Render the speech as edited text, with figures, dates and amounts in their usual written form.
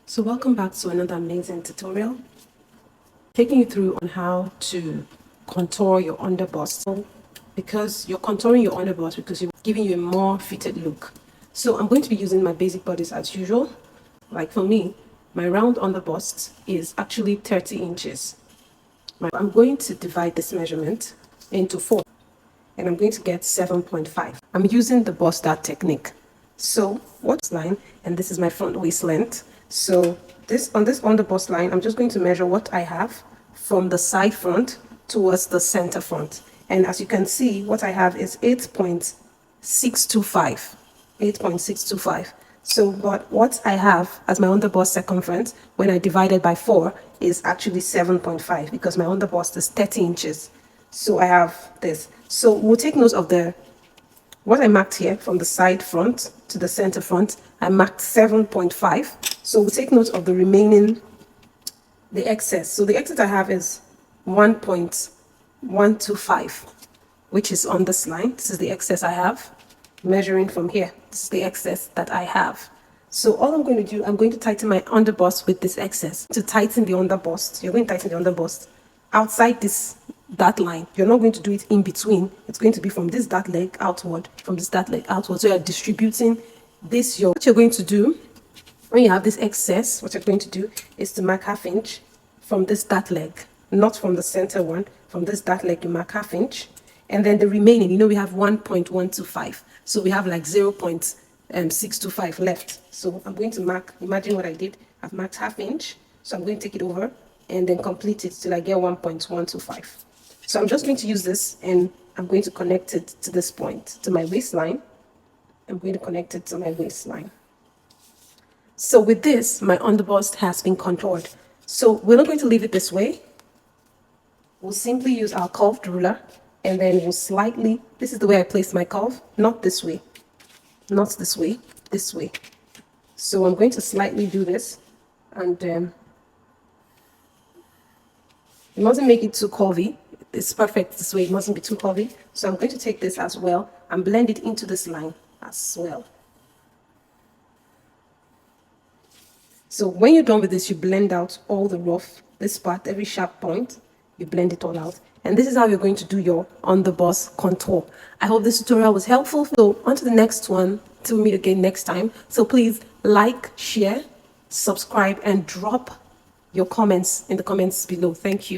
So welcome back to another amazing tutorial, taking you through on how to contour your underbust, because you're contouring your underbust because you're giving you a more fitted look. So I'm going to be using my basic bodice as usual. Like for me, my round underbust is actually 30 inches. I'm going to divide this measurement into 4 and I'm going to get 7.5. I'm using the bust dart technique. So what's line, and this is my front waist length. So this on the bust line, I'm just going to measure what I have from the side front towards the center front. And as you can see, what I have is 8.625. 8.625. So but what I have as my underbust circumference when I divided by 4 is actually 7.5 because my underbust is 30 inches. So I have this. So we'll take note of what I marked here from the side front to the center front. I marked 7.5. So we'll take note of the remaining, the excess. So the excess I have is 1.125, which is on this line. This is the excess I have. Measuring from here, this is the excess that I have. So all I'm going to do, I'm going to tighten my underbust with this excess. To tighten the underbust, you're going to tighten the underbust outside that line. You're not going to do it in between. It's going to be from this dart leg outward, from this dart leg outward. So you're distributing this. What you're going to do when you have this excess, what you're going to do is to mark 1/2 inch from this dart leg, not from the center one. From this dart leg, you mark 1/2 inch, and then the remaining, we have 1.125. So we have like 0.625 left. So I'm going to mark, imagine what I did. I've marked 1/2 inch. So I'm going to take it over and then complete it till I get 1.125. So I'm just going to use this and I'm going to connect it to this point, to my waistline. I'm going to connect it to my waistline. So with this, my underbust has been contoured. So we're not going to leave it this way. We'll simply use our curved ruler and then we'll slightly, this is the way I place my curve, not this way, not this way, this way. So I'm going to slightly do this and it mustn't make it too curvy. It's perfect this way, it mustn't be too curvy. So I'm going to take this as well and blend it into this line as well. So when you're done with this, you blend out all the rough, this part, every sharp point, you blend it all out. And this is how you're going to do your underbust contour. I hope this tutorial was helpful. So on to the next one till we meet again next time. So please like, share, subscribe, and drop your comments in the comments below. Thank you.